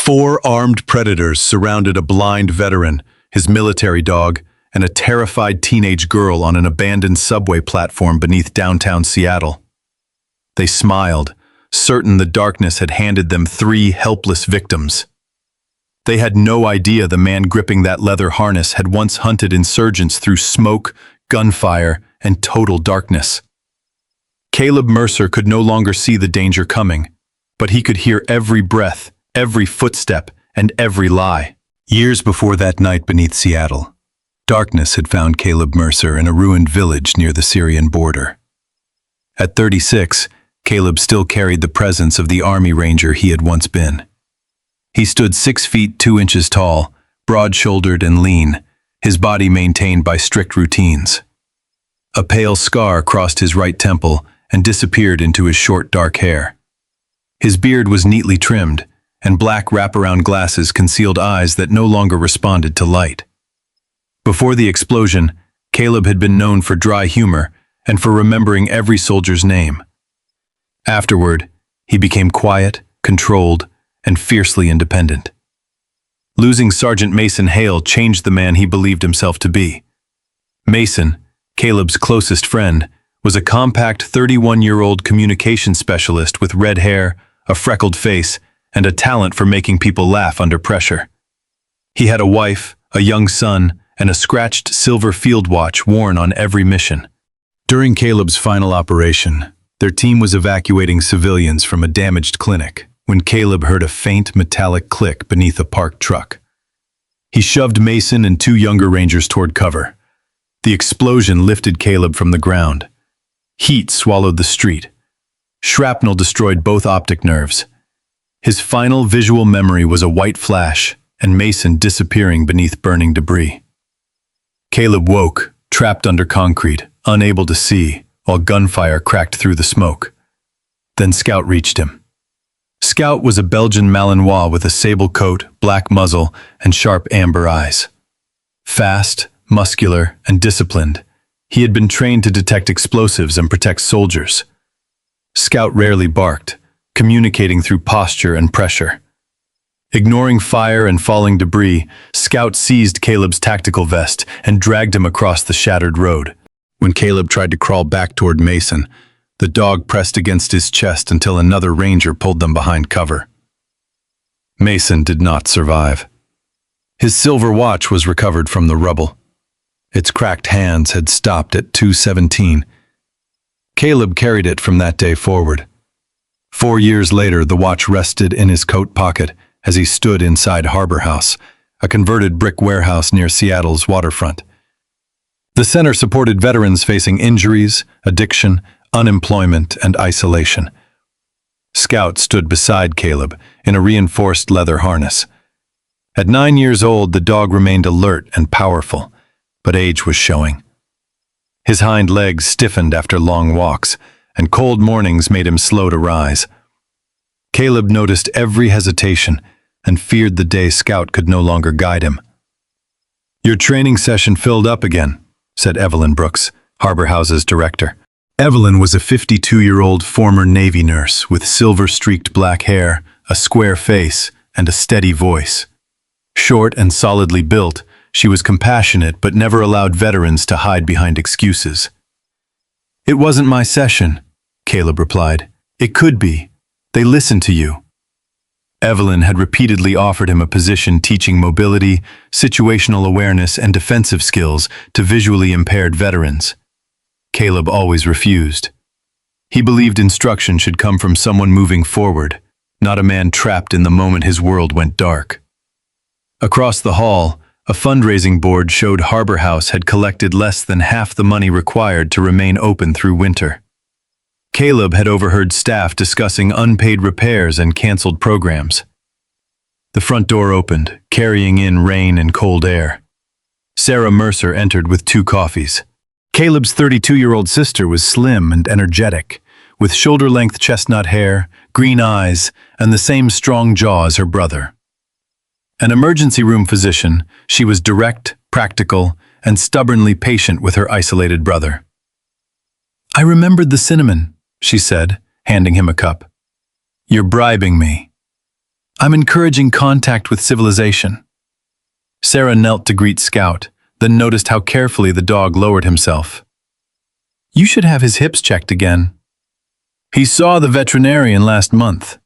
4 armed predators surrounded a blind veteran, his military dog, and a terrified teenage girl on an abandoned subway platform beneath downtown Seattle. They smiled, certain the darkness had handed them 3 helpless victims. They had no idea the man gripping that leather harness had once hunted insurgents through smoke, gunfire, and total darkness. Caleb Mercer could no longer see the danger coming, but he could hear every breath, every footstep, and every lie. Years before that night beneath Seattle, darkness had found Caleb Mercer in a ruined village near the Syrian border. At 36, Caleb still carried the presence of the Army Ranger he had once been. He stood 6 feet 2 inches tall, broad-shouldered and lean, his body maintained by strict routines. A pale scar crossed his right temple and disappeared into his short dark hair. His beard was neatly trimmed, and black wraparound glasses concealed eyes that no longer responded to light. Before the explosion, Caleb had been known for dry humor and for remembering every soldier's name. Afterward, he became quiet, controlled, and fiercely independent. Losing Sergeant Mason Hale changed the man he believed himself to be. Mason, Caleb's closest friend, was a compact 31-year-old communications specialist with red hair, a freckled face, and a talent for making people laugh under pressure. He had a wife, a young son, and a scratched silver field watch worn on every mission. During Caleb's final operation, their team was evacuating civilians from a damaged clinic when Caleb heard a faint metallic click beneath a parked truck. He shoved Mason and 2 younger Rangers toward cover. The explosion lifted Caleb from the ground. Heat swallowed the street. Shrapnel destroyed both optic nerves. His final visual memory was a white flash and Mason disappearing beneath burning debris. Caleb woke, trapped under concrete, unable to see, while gunfire cracked through the smoke. Then Scout reached him. Scout was a Belgian Malinois with a sable coat, black muzzle, and sharp amber eyes. Fast, muscular, and disciplined, he had been trained to detect explosives and protect soldiers. Scout rarely barked, communicating through posture and pressure. Ignoring fire and falling debris, Scout seized Caleb's tactical vest and dragged him across the shattered road. When Caleb tried to crawl back toward Mason, the dog pressed against his chest until another ranger pulled them behind cover. Mason did not survive. His silver watch was recovered from the rubble. Its cracked hands had stopped at 2:17. Caleb carried it from that day forward. 4 years later, the watch rested in his coat pocket as he stood inside Harbor House, a converted brick warehouse near Seattle's waterfront. The center supported veterans facing injuries, addiction, unemployment, and isolation. Scout stood beside Caleb in a reinforced leather harness. At 9 years old, the dog remained alert and powerful, but age was showing. His hind legs stiffened after long walks, and cold mornings made him slow to rise. Caleb noticed every hesitation and feared the day Scout could no longer guide him. "Your training session filled up again," said Evelyn Brooks, Harbor House's director. Evelyn was a 52-year-old former Navy nurse with silver-streaked black hair, a square face, and a steady voice. Short and solidly built, she was compassionate but never allowed veterans to hide behind excuses. "It wasn't my session," Caleb replied. "It could be. They listened to you." Evelyn had repeatedly offered him a position teaching mobility, situational awareness, and defensive skills to visually impaired veterans. Caleb always refused. He believed instruction should come from someone moving forward, not a man trapped in the moment his world went dark. Across the hall, a fundraising board showed Harbor House had collected less than half the money required to remain open through winter. Caleb had overheard staff discussing unpaid repairs and canceled programs. The front door opened, carrying in rain and cold air. Sarah Mercer entered with 2 coffees. Caleb's 32-year-old sister was slim and energetic, with shoulder-length chestnut hair, green eyes, and the same strong jaw as her brother. An emergency room physician, she was direct, practical, and stubbornly patient with her isolated brother. "I remembered the cinnamon," she said, handing him a cup. "You're bribing me." I'm encouraging contact with civilization. Sarah knelt to greet Scout, then noticed how carefully the dog lowered himself. You should have his hips checked again. He saw the veterinarian last month.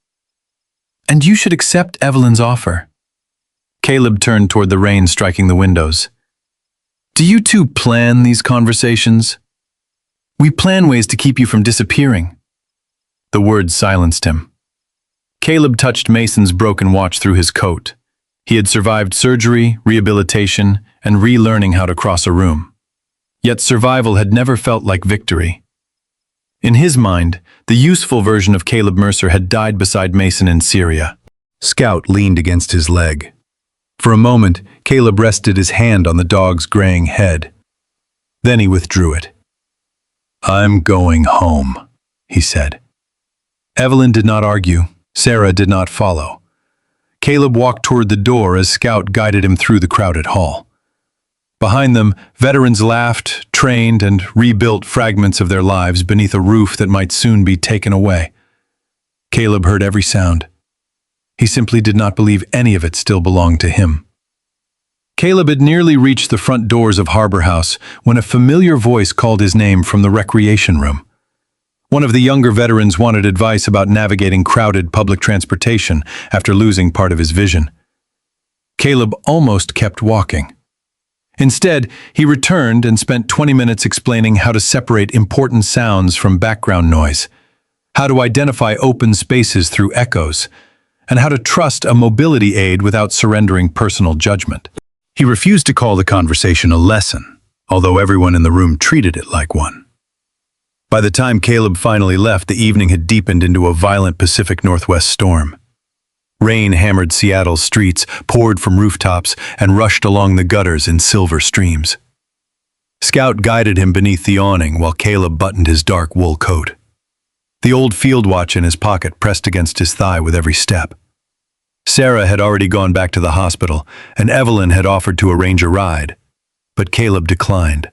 And you should accept Evelyn's offer. Caleb turned toward the rain striking the windows. Do you two plan these conversations? We plan ways to keep you from disappearing. The words silenced him. Caleb touched Mason's broken watch through his coat. He had survived surgery, rehabilitation, and relearning how to cross a room. Yet survival had never felt like victory. In his mind, the useful version of Caleb Mercer had died beside Mason in Syria. Scout leaned against his leg. For a moment, Caleb rested his hand on the dog's graying head. Then he withdrew it. I'm going home, he said. Evelyn did not argue. Sarah did not follow. Caleb walked toward the door as Scout guided him through the crowded hall. Behind them, veterans laughed, trained, and rebuilt fragments of their lives beneath a roof that might soon be taken away. Caleb heard every sound. He simply did not believe any of it still belonged to him. Caleb had nearly reached the front doors of Harbor House when a familiar voice called his name from the recreation room. One of the younger veterans wanted advice about navigating crowded public transportation after losing part of his vision. Caleb almost kept walking. Instead, he returned and spent 20 minutes explaining how to separate important sounds from background noise, how to identify open spaces through echoes, and how to trust a mobility aid without surrendering personal judgment. He refused to call the conversation a lesson, although everyone in the room treated it like one. By the time Caleb finally left, the evening had deepened into a violent Pacific Northwest storm. Rain hammered Seattle's streets, poured from rooftops, and rushed along the gutters in silver streams. Scout guided him beneath the awning while Caleb buttoned his dark wool coat. The old field watch in his pocket pressed against his thigh with every step. Sarah had already gone back to the hospital, and Evelyn had offered to arrange a ride, but Caleb declined.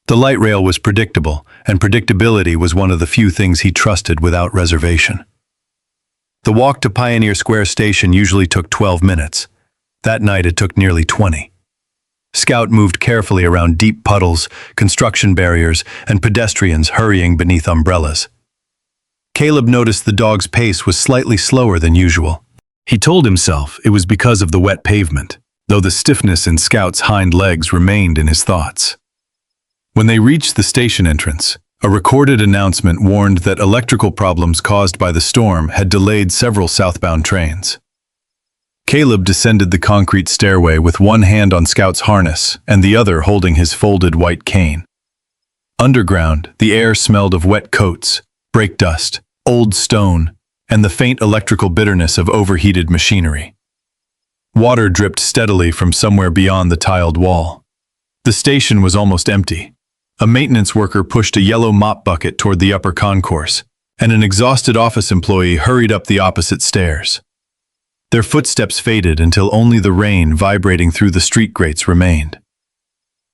The light rail was predictable, and predictability was one of the few things he trusted without reservation. The walk to Pioneer Square Station usually took 12 minutes. That night it took nearly 20. Scout moved carefully around deep puddles, construction barriers, and pedestrians hurrying beneath umbrellas. Caleb noticed the dog's pace was slightly slower than usual. He told himself it was because of the wet pavement, though the stiffness in Scout's hind legs remained in his thoughts. When they reached the station entrance, a recorded announcement warned that electrical problems caused by the storm had delayed several southbound trains. Caleb descended the concrete stairway with one hand on Scout's harness and the other holding his folded white cane. Underground, the air smelled of wet coats, brake dust, old stone, and the faint electrical bitterness of overheated machinery. Water dripped steadily from somewhere beyond the tiled wall. The station was almost empty. A maintenance worker pushed a yellow mop bucket toward the upper concourse, and an exhausted office employee hurried up the opposite stairs. Their footsteps faded until only the rain vibrating through the street grates remained.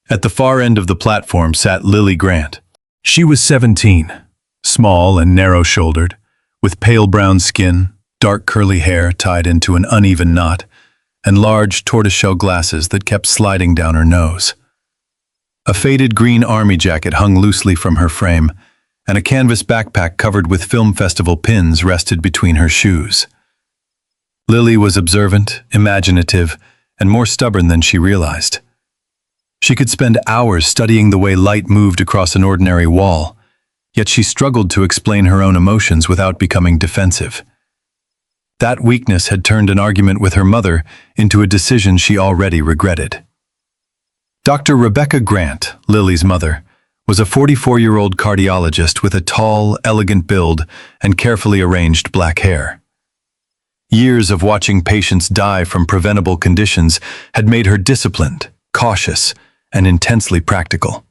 At the far end of the platform sat Lily Grant. She was 17, small and narrow-shouldered, with pale brown skin, dark curly hair tied into an uneven knot, and large tortoiseshell glasses that kept sliding down her nose. A faded green army jacket hung loosely from her frame, and a canvas backpack covered with film festival pins rested between her shoes. Lily was observant, imaginative, and more stubborn than she realized. She could spend hours studying the way light moved across an ordinary wall, yet she struggled to explain her own emotions without becoming defensive. That weakness had turned an argument with her mother into a decision she already regretted. Dr. Rebecca Grant, Lily's mother, was a 44-year-old cardiologist with a tall, elegant build and carefully arranged black hair. Years of watching patients die from preventable conditions had made her disciplined, cautious, and intensely practical.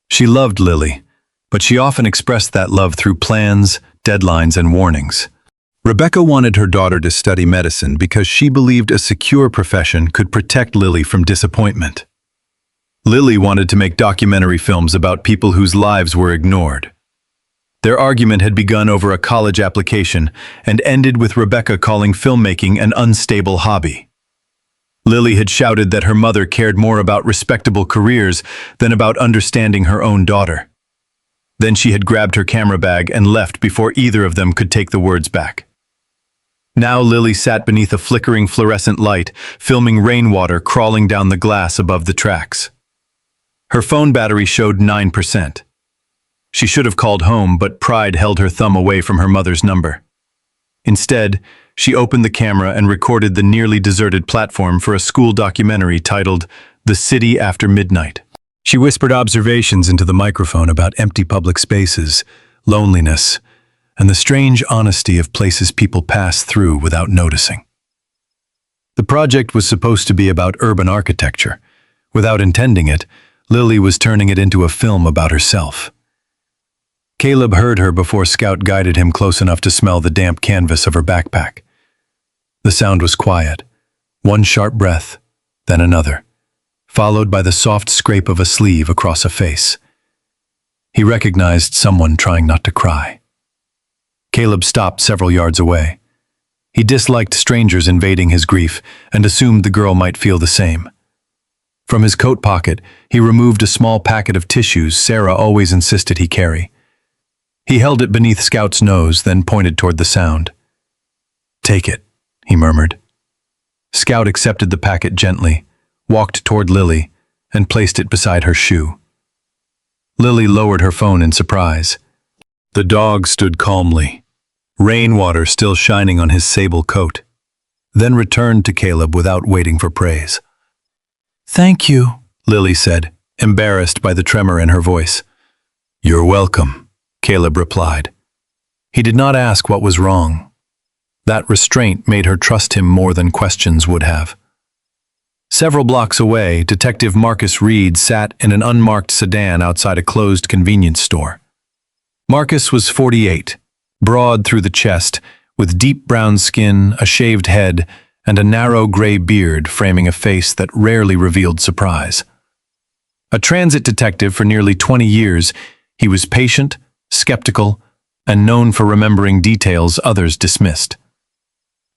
She loved Lily, but she often expressed that love through plans, deadlines, and warnings. Rebecca wanted her daughter to study medicine because she believed a secure profession could protect Lily from disappointment. Lily wanted to make documentary films about people whose lives were ignored. Their argument had begun over a college application and ended with Rebecca calling filmmaking an unstable hobby. Lily had shouted that her mother cared more about respectable careers than about understanding her own daughter. Then she had grabbed her camera bag and left before either of them could take the words back. Now Lily sat beneath a flickering fluorescent light, filming rainwater crawling down the glass above the tracks. Her phone battery showed 9%. She should have called home, but pride held her thumb away from her mother's number. Instead, she opened the camera and recorded the nearly deserted platform for a school documentary titled "The City After Midnight." She whispered observations into the microphone about empty public spaces, loneliness, and the strange honesty of places people pass through without noticing. The project was supposed to be about urban architecture. Without intending it, Lily was turning it into a film about herself. Caleb heard her before Scout guided him close enough to smell the damp canvas of her backpack. The sound was quiet, one sharp breath, then another, followed by the soft scrape of a sleeve across a face. He recognized someone trying not to cry. Caleb stopped several yards away. He disliked strangers invading his grief and assumed the girl might feel the same. From his coat pocket, he removed a small packet of tissues Sarah always insisted he carry. He held it beneath Scout's nose, then pointed toward the sound. "Take it," he murmured. Scout accepted the packet gently, walked toward Lily, and placed it beside her shoe. Lily lowered her phone in surprise. The dog stood calmly, rainwater still shining on his sable coat, then returned to Caleb without waiting for praise. "Thank you," Lily said, embarrassed by the tremor in her voice. "You're welcome," Caleb replied. He did not ask what was wrong. That restraint made her trust him more than questions would have. Several blocks away, Detective Marcus Reed sat in an unmarked sedan outside a closed convenience store. Marcus was 48, broad through the chest, with deep brown skin, a shaved head, and a narrow gray beard framing a face that rarely revealed surprise. A transit detective for nearly 20 years, he was patient, skeptical, and known for remembering details others dismissed.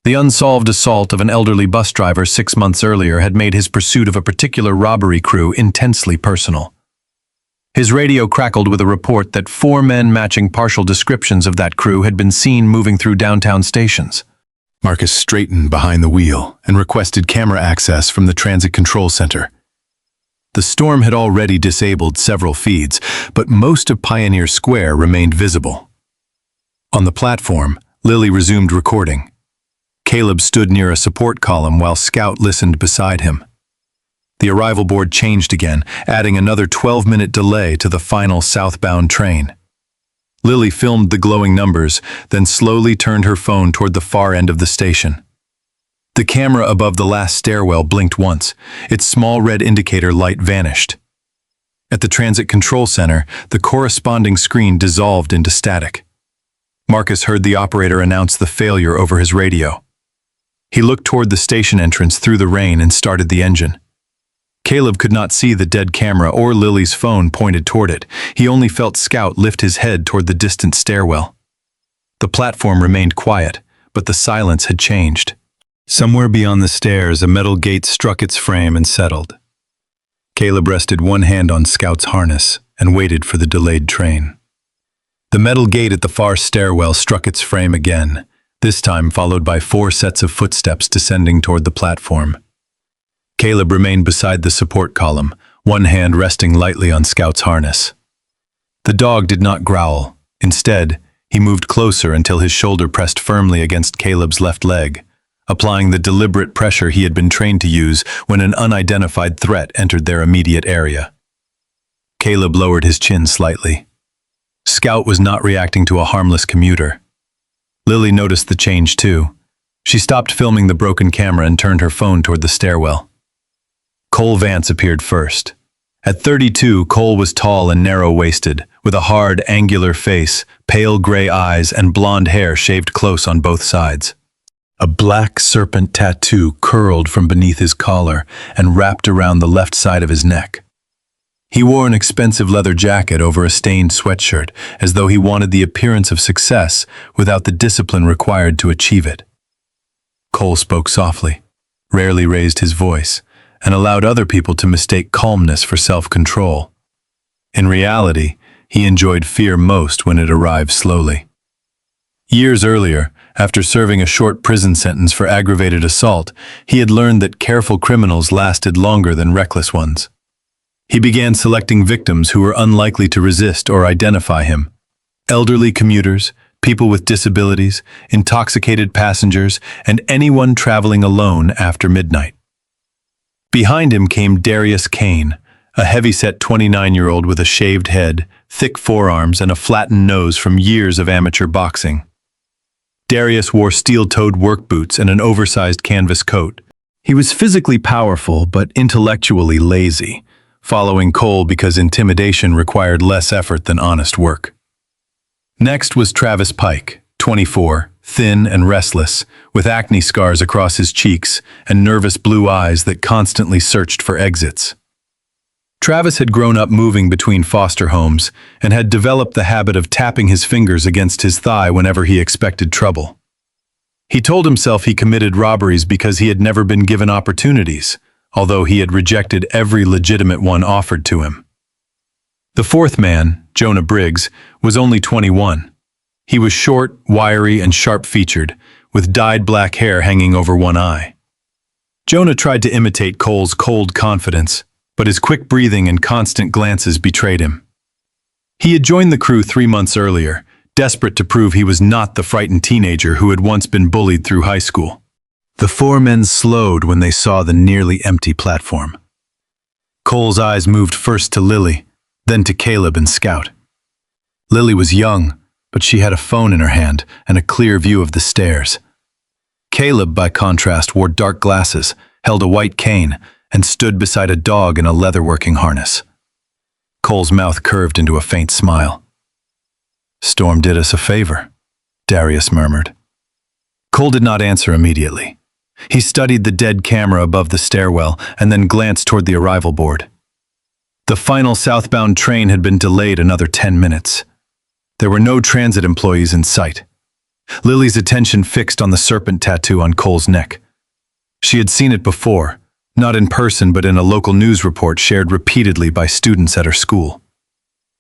The unsolved assault of an elderly bus driver 6 months earlier had made his pursuit of a particular robbery crew intensely personal. His radio crackled with a report that 4 men matching partial descriptions of that crew had been seen moving through downtown stations. Marcus straightened behind the wheel and requested camera access from the transit control center. The storm had already disabled several feeds, but most of Pioneer Square remained visible. On the platform, Lily resumed recording. Caleb stood near a support column while Scout listened beside him. The arrival board changed again, adding another 12-minute delay to the final southbound train. Lily filmed the glowing numbers, then slowly turned her phone toward the far end of the station. The camera above the last stairwell blinked once. Its small red indicator light vanished. At the transit control center, the corresponding screen dissolved into static. Marcus heard the operator announce the failure over his radio. He looked toward the station entrance through the rain and started the engine. Caleb could not see the dead camera or Lily's phone pointed toward it. He only felt Scout lift his head toward the distant stairwell. The platform remained quiet, but the silence had changed. Somewhere beyond the stairs, a metal gate struck its frame and settled. Caleb rested one hand on Scout's harness and waited for the delayed train. The metal gate at the far stairwell struck its frame again, this time followed by 4 sets of footsteps descending toward the platform. Caleb remained beside the support column, one hand resting lightly on Scout's harness. The dog did not growl. Instead, he moved closer until his shoulder pressed firmly against Caleb's left leg, applying the deliberate pressure he had been trained to use when an unidentified threat entered their immediate area. Caleb lowered his chin slightly. Scout was not reacting to a harmless commuter. Lily noticed the change too. She stopped filming the broken camera and turned her phone toward the stairwell. Cole Vance appeared first. At 32, Cole was tall and narrow-waisted, with a hard, angular face, pale gray eyes, and blonde hair shaved close on both sides. A black serpent tattoo curled from beneath his collar and wrapped around the left side of his neck. He wore an expensive leather jacket over a stained sweatshirt, as though he wanted the appearance of success without the discipline required to achieve it. Cole spoke softly, rarely raised his voice, and allowed other people to mistake calmness for self-control. In reality, he enjoyed fear most when it arrived slowly. Years earlier, after serving a short prison sentence for aggravated assault, he had learned that careful criminals lasted longer than reckless ones. He began selecting victims who were unlikely to resist or identify him. Elderly commuters, people with disabilities, intoxicated passengers, and anyone traveling alone after midnight. Behind him came Darius Kane, a heavy-set 29-year-old with a shaved head, thick forearms, and a flattened nose from years of amateur boxing. Darius wore steel-toed work boots and an oversized canvas coat. He was physically powerful but intellectually lazy, following Cole because intimidation required less effort than honest work. Next was Travis Pike, 24, thin and restless, with acne scars across his cheeks and nervous blue eyes that constantly searched for exits. Travis had grown up moving between foster homes and had developed the habit of tapping his fingers against his thigh whenever he expected trouble. He told himself he committed robberies because he had never been given opportunities, although he had rejected every legitimate one offered to him. The fourth man, Jonah Briggs, was only 21. He was short, wiry, and sharp-featured, with dyed black hair hanging over one eye. Jonah tried to imitate Cole's cold confidence, but his quick breathing and constant glances betrayed him. He had joined the crew 3 months earlier, desperate to prove he was not the frightened teenager who had once been bullied through high school. The four men slowed when they saw the nearly empty platform. Cole's eyes moved first to Lily, then to Caleb and Scout. Lily was young, but she had a phone in her hand and a clear view of the stairs. Caleb, by contrast, wore dark glasses, held a white cane, and stood beside a dog in a leatherworking harness. Cole's mouth curved into a faint smile. "Storm did us a favor," Darius murmured. Cole did not answer immediately. He studied the dead camera above the stairwell and then glanced toward the arrival board. The final southbound train had been delayed another 10 minutes. There were no transit employees in sight. Lily's attention fixed on the serpent tattoo on Cole's neck. She had seen it before, not in person but in a local news report shared repeatedly by students at her school.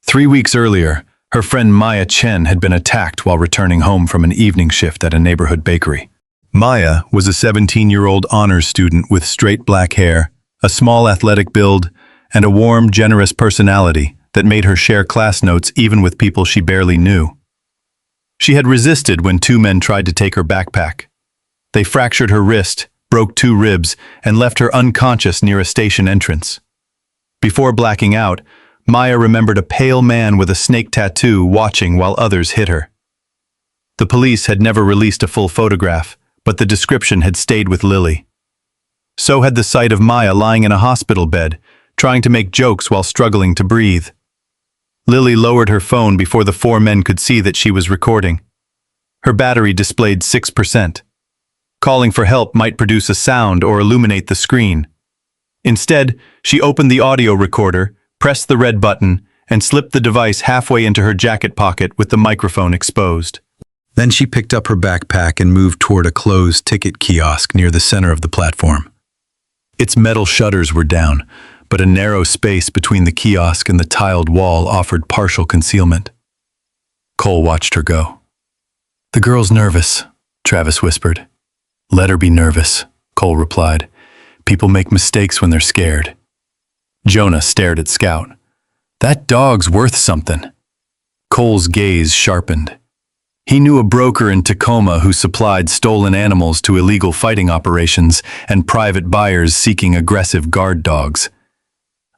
3 weeks earlier, her friend Maya Chen had been attacked while returning home from an evening shift at a neighborhood bakery. Maya was a 17-year-old honors student with straight black hair, a small athletic build, and a warm, generous personality that made her share class notes even with people she barely knew. She had resisted when 2 men tried to take her backpack. They fractured her wrist, broke 2 ribs, and left her unconscious near a station entrance. Before blacking out, Maya remembered a pale man with a snake tattoo watching while others hit her. The police had never released a full photograph, but the description had stayed with Lily. So had the sight of Maya lying in a hospital bed, trying to make jokes while struggling to breathe. Lily lowered her phone before the 4 men could see that she was recording. Her battery displayed 6%. Calling for help might produce a sound or illuminate the screen. Instead, she opened the audio recorder, pressed the red button, and slipped the device halfway into her jacket pocket with the microphone exposed. Then she picked up her backpack and moved toward a closed ticket kiosk near the center of the platform. Its metal shutters were down, but a narrow space between the kiosk and the tiled wall offered partial concealment. Cole watched her go. "The girl's nervous," Travis whispered. "Let her be nervous," Cole replied. "People make mistakes when they're scared." Jonah stared at Scout. "That dog's worth something." Cole's gaze sharpened. He knew a broker in Tacoma who supplied stolen animals to illegal fighting operations and private buyers seeking aggressive guard dogs.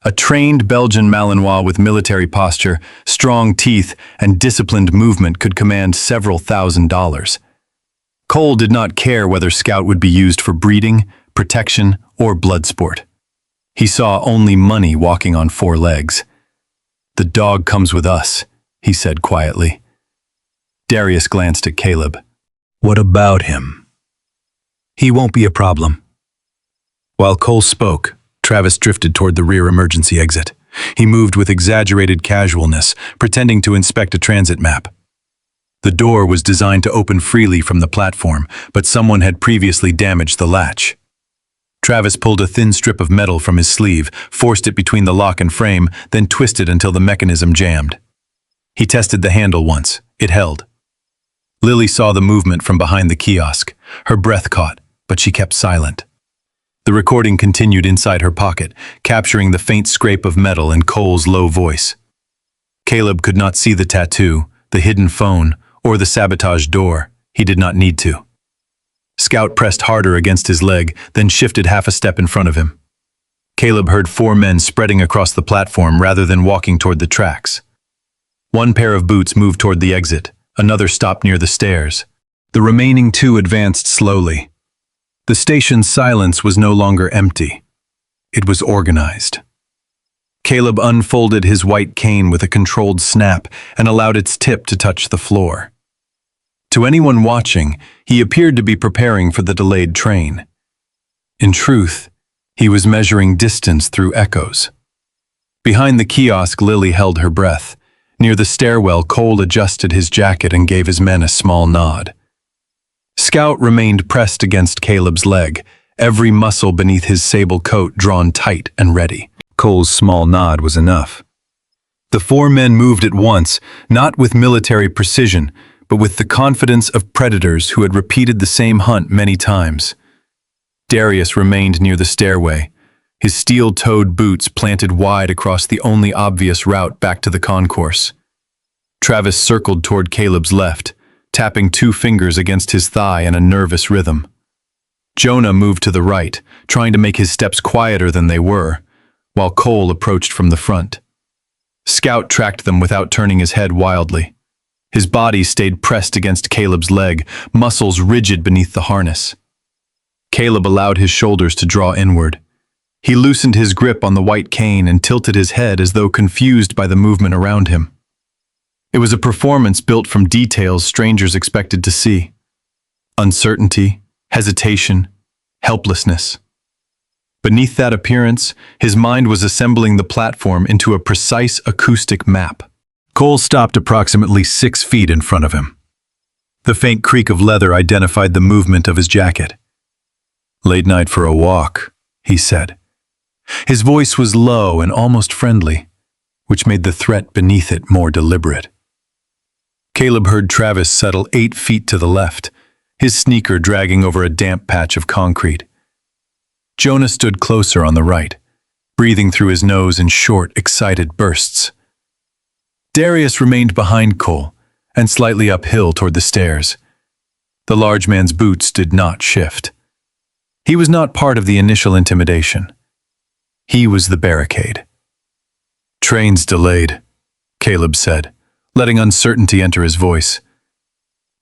A trained Belgian Malinois with military posture, strong teeth, and disciplined movement could command several $1,000s. Cole did not care whether Scout would be used for breeding, protection, or blood sport. He saw only money walking on 4 legs. "The dog comes with us," he said quietly. Darius glanced at Caleb. "What about him?" "He won't be a problem." While Cole spoke, Travis drifted toward the rear emergency exit. He moved with exaggerated casualness, pretending to inspect a transit map. The door was designed to open freely from the platform, but someone had previously damaged the latch. Travis pulled a thin strip of metal from his sleeve, forced it between the lock and frame, then twisted until the mechanism jammed. He tested the handle once. It held. Lily saw the movement from behind the kiosk. Her breath caught, but she kept silent. The recording continued inside her pocket, capturing the faint scrape of metal and Cole's low voice. Caleb could not see the tattoo, the hidden phone, or the sabotaged door. He did not need to. Scout pressed harder against his leg, then shifted half a step in front of him. Caleb heard 4 men spreading across the platform rather than walking toward the tracks. One pair of boots moved toward the exit, another stopped near the stairs. The remaining 2 advanced slowly. The station's silence was no longer empty. It was organized. Caleb unfolded his white cane with a controlled snap and allowed its tip to touch the floor. To anyone watching, he appeared to be preparing for the delayed train. In truth, he was measuring distance through echoes. Behind the kiosk, Lily held her breath. Near the stairwell, Cole adjusted his jacket and gave his men a small nod. Scout remained pressed against Caleb's leg, every muscle beneath his sable coat drawn tight and ready. Cole's small nod was enough. The 4 men moved at once, not with military precision, but with the confidence of predators who had repeated the same hunt many times. Darius remained near the stairway, his steel-toed boots planted wide across the only obvious route back to the concourse. Travis circled toward Caleb's left, tapping 2 fingers against his thigh in a nervous rhythm. Jonah moved to the right, trying to make his steps quieter than they were, while Cole approached from the front. Scout tracked them without turning his head wildly. His body stayed pressed against Caleb's leg, muscles rigid beneath the harness. Caleb allowed his shoulders to draw inward. He loosened his grip on the white cane and tilted his head as though confused by the movement around him. It was a performance built from details strangers expected to see. Uncertainty, hesitation, helplessness. Beneath that appearance, his mind was assembling the platform into a precise acoustic map. Cole stopped approximately 6 feet in front of him. The faint creak of leather identified the movement of his jacket. "Late night for a walk," he said. His voice was low and almost friendly, which made the threat beneath it more deliberate. Caleb heard Travis settle 8 feet to the left, his sneaker dragging over a damp patch of concrete. Jonah stood closer on the right, breathing through his nose in short, excited bursts. Darius remained behind Cole and slightly uphill toward the stairs. The large man's boots did not shift. He was not part of the initial intimidation. He was the barricade. "Train's delayed," Caleb said, letting uncertainty enter his voice.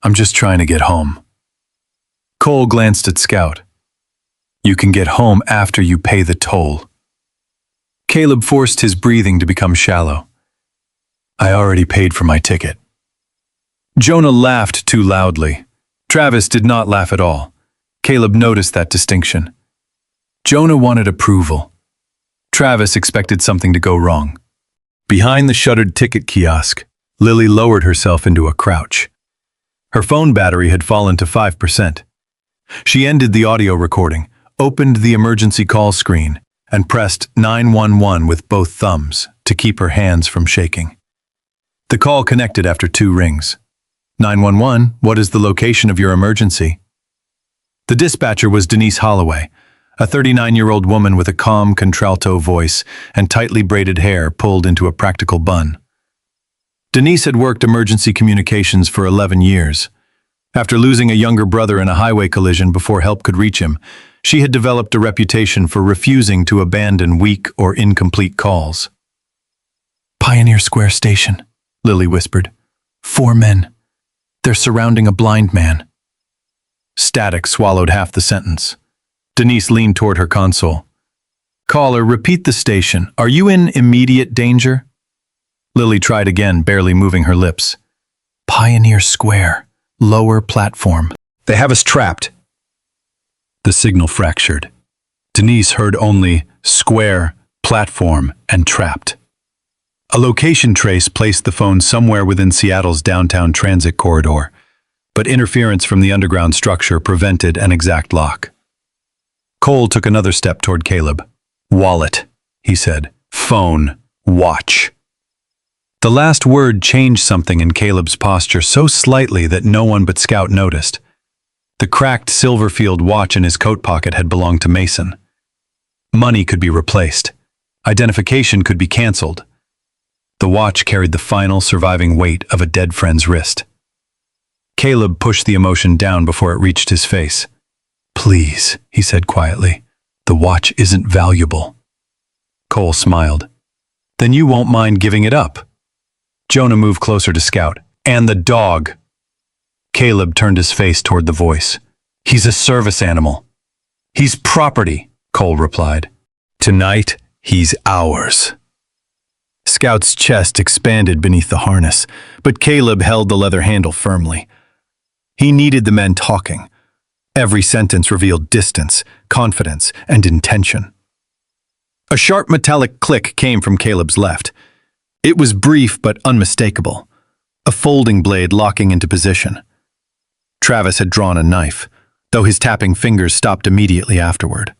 "I'm just trying to get home." Cole glanced at Scout. "You can get home after you pay the toll." Caleb forced his breathing to become shallow. "I already paid for my ticket." Jonah laughed too loudly. Travis did not laugh at all. Caleb noticed that distinction. Jonah wanted approval. Travis expected something to go wrong. Behind the shuttered ticket kiosk, Lily lowered herself into a crouch. Her phone battery had fallen to 5%. She ended the audio recording, opened the emergency call screen, and pressed 911 with both thumbs to keep her hands from shaking. The call connected after 2 rings. 911, what is the location of your emergency? The dispatcher was Denise Holloway, a 39-year-old woman with a calm contralto voice and tightly braided hair pulled into a practical bun. Denise had worked emergency communications for 11 years. After losing a younger brother in a highway collision before help could reach him, she had developed a reputation for refusing to abandon weak or incomplete calls. "Pioneer Square Station," Lily whispered. 4 men. They're surrounding a blind man." Static swallowed half the sentence. Denise leaned toward her console. "Caller, repeat the station. Are you in immediate danger?" Lily tried again, barely moving her lips. "Pioneer Square, lower platform. They have us trapped." The signal fractured. Denise heard only square, platform, and trapped. A location trace placed the phone somewhere within Seattle's downtown transit corridor, but interference from the underground structure prevented an exact lock. Cole took another step toward Caleb. "Wallet," he said. "Phone. Watch." The last word changed something in Caleb's posture so slightly that no one but Scout noticed. The cracked Silverfield watch in his coat pocket had belonged to Mason. Money could be replaced. Identification could be canceled. The watch carried the final surviving weight of a dead friend's wrist. Caleb pushed the emotion down before it reached his face. "Please," he said quietly. "The watch isn't valuable." Cole smiled. "Then you won't mind giving it up." Jonah moved closer to Scout. "And the dog." Caleb turned his face toward the voice. "He's a service animal." "He's property," Cole replied. "Tonight, he's ours." Scout's chest expanded beneath the harness, but Caleb held the leather handle firmly. He needed the men talking. Every sentence revealed distance, confidence, and intention. A sharp metallic click came from Caleb's left. It was brief but unmistakable, a folding blade locking into position. Travis had drawn a knife, though his tapping fingers stopped immediately afterward.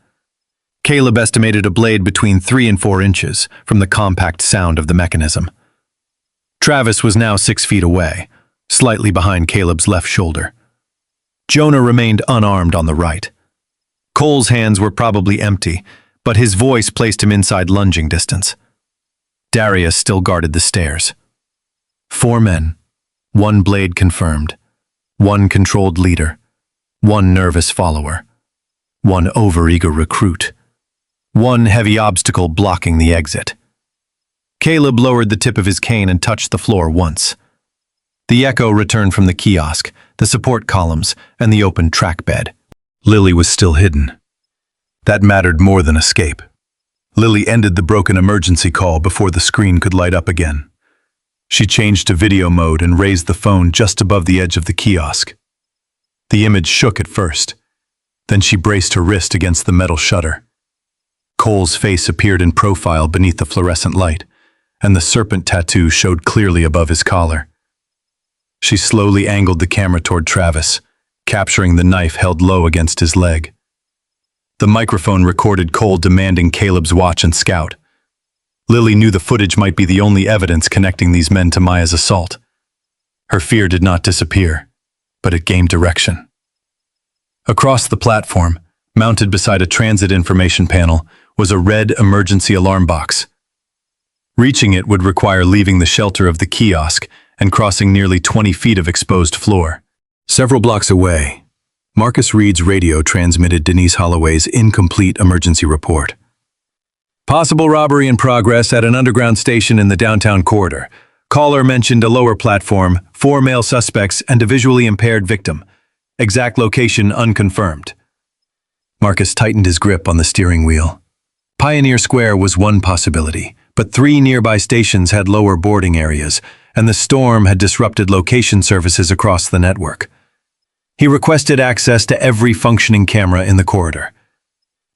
Caleb estimated a blade between 3 and 4 inches from the compact sound of the mechanism. Travis was now 6 feet away, slightly behind Caleb's left shoulder. Jonah remained unarmed on the right. Cole's hands were probably empty, but his voice placed him inside lunging distance. Darius still guarded the stairs. 4 men, 1 blade confirmed, 1 controlled leader, 1 nervous follower, 1 overeager recruit, 1 heavy obstacle blocking the exit. Caleb lowered the tip of his cane and touched the floor once. The echo returned from the kiosk, the support columns, and the open track bed. Lily was still hidden. That mattered more than escape. Lily ended the broken emergency call before the screen could light up again. She changed to video mode and raised the phone just above the edge of the kiosk. The image shook at first. Then she braced her wrist against the metal shutter. Cole's face appeared in profile beneath the fluorescent light, and the serpent tattoo showed clearly above his collar. She slowly angled the camera toward Travis, capturing the knife held low against his leg. The microphone recorded Cole demanding Caleb's watch and Scout. Lily knew the footage might be the only evidence connecting these men to Maya's assault. Her fear did not disappear, but it gained direction. Across the platform, mounted beside a transit information panel, was a red emergency alarm box. Reaching it would require leaving the shelter of the kiosk and crossing nearly 20 feet of exposed floor. Several blocks away, Marcus Reed's radio transmitted Denise Holloway's incomplete emergency report. "Possible robbery in progress at an underground station in the downtown corridor. Caller mentioned a lower platform, 4 male suspects, and a visually impaired victim. Exact location unconfirmed." Marcus tightened his grip on the steering wheel. Pioneer Square was one possibility, but 3 nearby stations had lower boarding areas, and the storm had disrupted location services across the network. He requested access to every functioning camera in the corridor.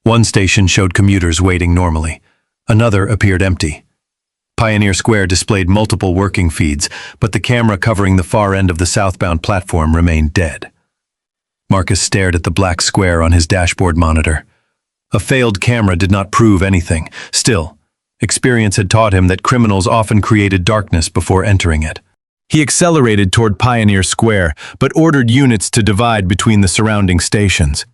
One station showed commuters waiting normally. Another appeared empty. Pioneer Square displayed multiple working feeds, but the camera covering the far end of the southbound platform remained dead. Marcus stared at the black square on his dashboard monitor. A failed camera did not prove anything. Still, experience had taught him that criminals often created darkness before entering it. He accelerated toward Pioneer Square, but ordered units to divide between the surrounding stations.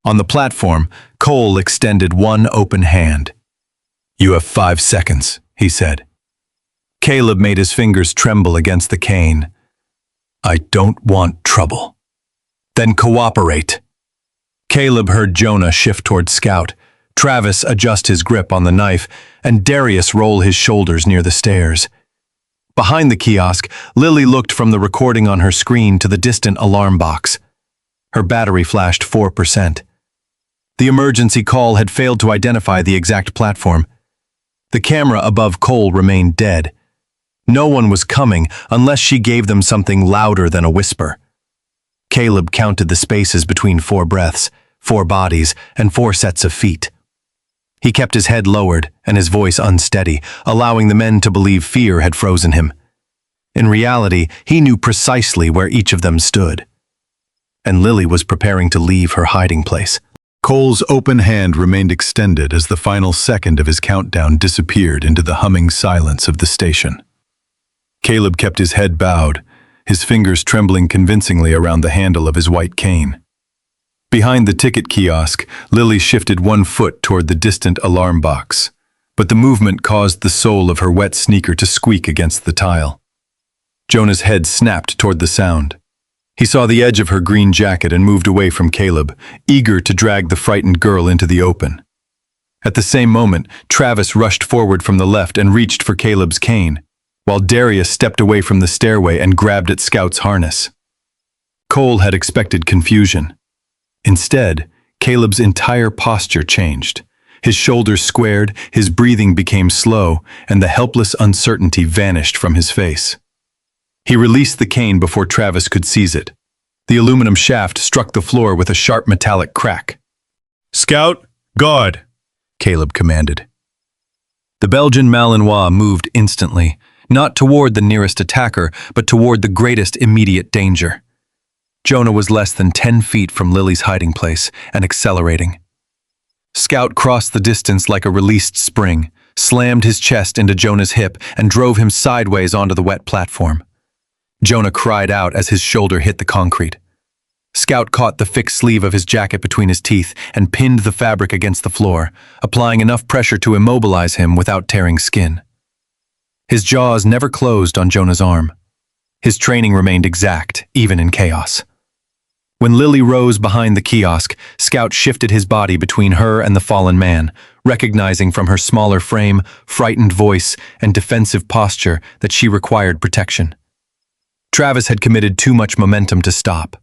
On the platform, Cole extended one open hand. "You have 5 seconds," he said. Caleb made his fingers tremble against the cane. "I don't want trouble." "Then cooperate." Caleb heard Jonah shift toward Scout, Travis adjust his grip on the knife, and Darius roll his shoulders near the stairs. Behind the kiosk, Lily looked from the recording on her screen to the distant alarm box. Her battery flashed 4%. The emergency call had failed to identify the exact platform. The camera above Cole remained dead. No one was coming unless she gave them something louder than a whisper. Caleb counted the spaces between 4 breaths, 4 bodies, and 4 sets of feet. He kept his head lowered and his voice unsteady, allowing the men to believe fear had frozen him. In reality, he knew precisely where each of them stood. And Lily was preparing to leave her hiding place. Cole's open hand remained extended as the final second of his countdown disappeared into the humming silence of the station. Caleb kept his head bowed, his fingers trembling convincingly around the handle of his white cane. Behind the ticket kiosk, Lily shifted one foot toward the distant alarm box, but the movement caused the sole of her wet sneaker to squeak against the tile. Jonah's head snapped toward the sound. He saw the edge of her green jacket and moved away from Caleb, eager to drag the frightened girl into the open. At the same moment, Travis rushed forward from the left and reached for Caleb's cane, while Darius stepped away from the stairway and grabbed at Scout's harness. Cole had expected confusion. Instead, Caleb's entire posture changed. His shoulders squared, his breathing became slow, and the helpless uncertainty vanished from his face. He released the cane before Travis could seize it. The aluminum shaft struck the floor with a sharp metallic crack. "Scout, guard," Caleb commanded. The Belgian Malinois moved instantly, not toward the nearest attacker, but toward the greatest immediate danger. Jonah was less than 10 feet from Lily's hiding place and accelerating. Scout crossed the distance like a released spring, slammed his chest into Jonah's hip, and drove him sideways onto the wet platform. Jonah cried out as his shoulder hit the concrete. Scout caught the thick sleeve of his jacket between his teeth and pinned the fabric against the floor, applying enough pressure to immobilize him without tearing skin. His jaws never closed on Jonah's arm. His training remained exact, even in chaos. When Lily rose behind the kiosk, Scout shifted his body between her and the fallen man, recognizing from her smaller frame, frightened voice, and defensive posture that she required protection. Travis had committed too much momentum to stop.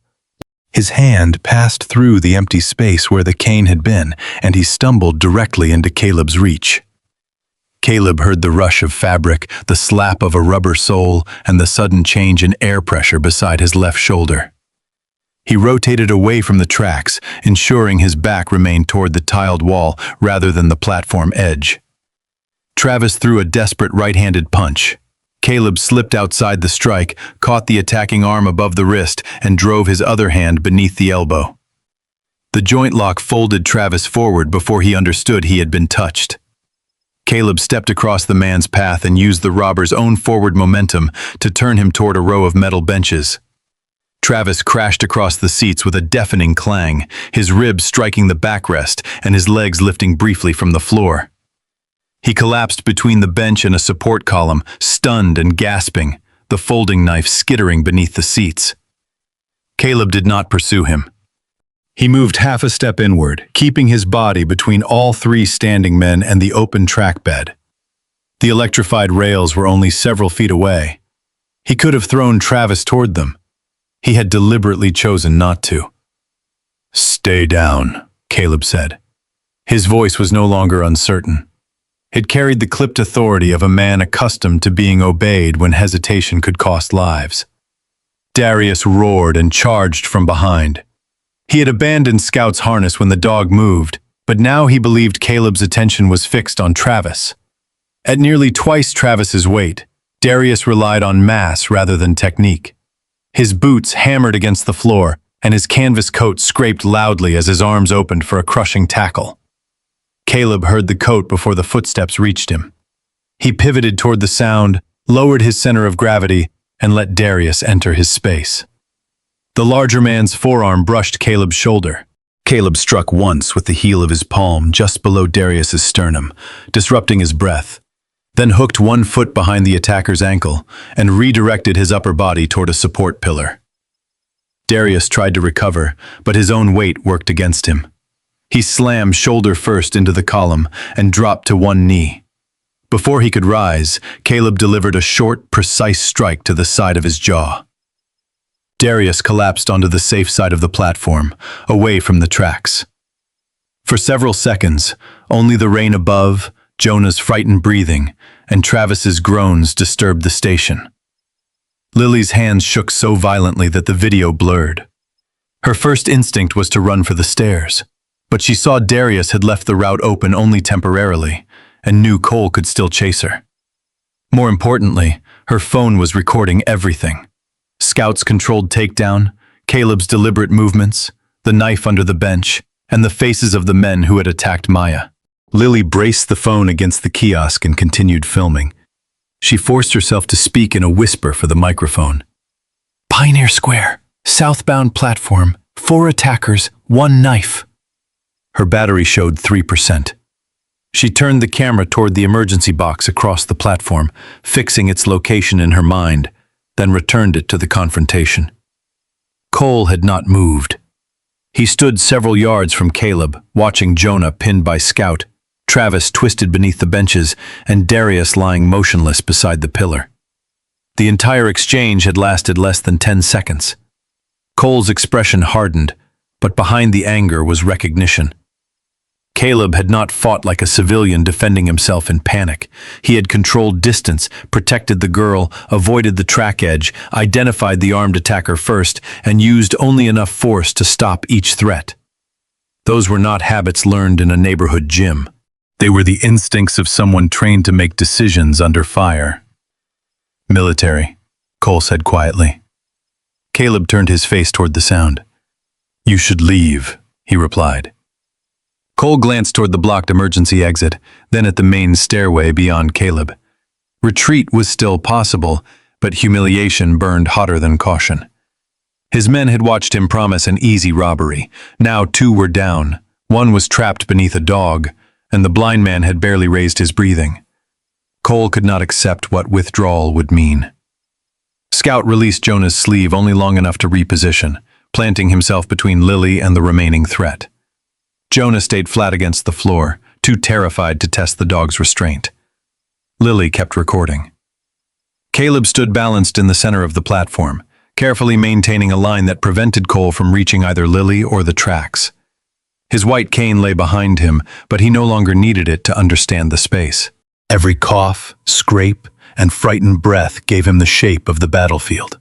His hand passed through the empty space where the cane had been, and he stumbled directly into Caleb's reach. Caleb heard the rush of fabric, the slap of a rubber sole, and the sudden change in air pressure beside his left shoulder. He rotated away from the tracks, ensuring his back remained toward the tiled wall rather than the platform edge. Travis threw a desperate right-handed punch. Caleb slipped outside the strike, caught the attacking arm above the wrist, and drove his other hand beneath the elbow. The joint lock folded Travis forward before he understood he had been touched. Caleb stepped across the man's path and used the robber's own forward momentum to turn him toward a row of metal benches. Travis crashed across the seats with a deafening clang, his ribs striking the backrest and his legs lifting briefly from the floor. He collapsed between the bench and a support column, stunned and gasping, the folding knife skittering beneath the seats. Caleb did not pursue him. He moved half a step inward, keeping his body between all three standing men and the open track bed. The electrified rails were only several feet away. He could have thrown Travis toward them. He had deliberately chosen not to. "Stay down," Caleb said. His voice was no longer uncertain. It carried the clipped authority of a man accustomed to being obeyed when hesitation could cost lives. Darius roared and charged from behind. He had abandoned Scout's harness when the dog moved, but now he believed Caleb's attention was fixed on Travis. At nearly twice Travis's weight, Darius relied on mass rather than technique. His boots hammered against the floor, and his canvas coat scraped loudly as his arms opened for a crushing tackle. Caleb heard the coat before the footsteps reached him. He pivoted toward the sound, lowered his center of gravity, and let Darius enter his space. The larger man's forearm brushed Caleb's shoulder. Caleb struck once with the heel of his palm just below Darius's sternum, disrupting his breath, then hooked one foot behind the attacker's ankle and redirected his upper body toward a support pillar. Darius tried to recover, but his own weight worked against him. He slammed shoulder first into the column and dropped to one knee. Before he could rise, Caleb delivered a short, precise strike to the side of his jaw. Darius collapsed onto the safe side of the platform, away from the tracks. For several seconds, only the rain above, Jonah's frightened breathing, and Travis's groans disturbed the station. Lily's hands shook so violently that the video blurred. Her first instinct was to run for the stairs, But she saw Darius had left the route open only temporarily, and knew Cole could still chase her. More importantly, her phone was recording everything. Scout's controlled takedown, Caleb's deliberate movements, the knife under the bench, and the faces of the men who had attacked Maya. Lily braced the phone against the kiosk and continued filming. She forced herself to speak in a whisper for the microphone. Pioneer Square, southbound platform, 4 attackers, 1 knife. Her battery showed 3%. She turned the camera toward the emergency box across the platform, fixing its location in her mind, then returned it to the confrontation. Cole had not moved. He stood several yards from Caleb, watching Jonah pinned by Scout, Travis twisted beneath the benches, and Darius lying motionless beside the pillar. The entire exchange had lasted less than 10 seconds. Cole's expression hardened, but behind the anger was recognition. Caleb had not fought like a civilian defending himself in panic. He had controlled distance, protected the girl, avoided the track edge, identified the armed attacker first, and used only enough force to stop each threat. Those were not habits learned in a neighborhood gym. They were the instincts of someone trained to make decisions under fire. Military, Cole said quietly. Caleb turned his face toward the sound. You should leave, he replied. Cole glanced toward the blocked emergency exit, then at the main stairway beyond Caleb. Retreat was still possible, but humiliation burned hotter than caution. His men had watched him promise an easy robbery. Now 2 were down. 1 was trapped beneath a dog, and the blind man had barely raised his breathing. Cole could not accept what withdrawal would mean. Scout released Jonah's sleeve only long enough to reposition, planting himself between Lily and the remaining threat. Jonah stayed flat against the floor, too terrified to test the dog's restraint. Lily kept recording. Caleb stood balanced in the center of the platform, carefully maintaining a line that prevented Cole from reaching either Lily or the tracks. His white cane lay behind him, but he no longer needed it to understand the space. Every cough, scrape, and frightened breath gave him the shape of the battlefield.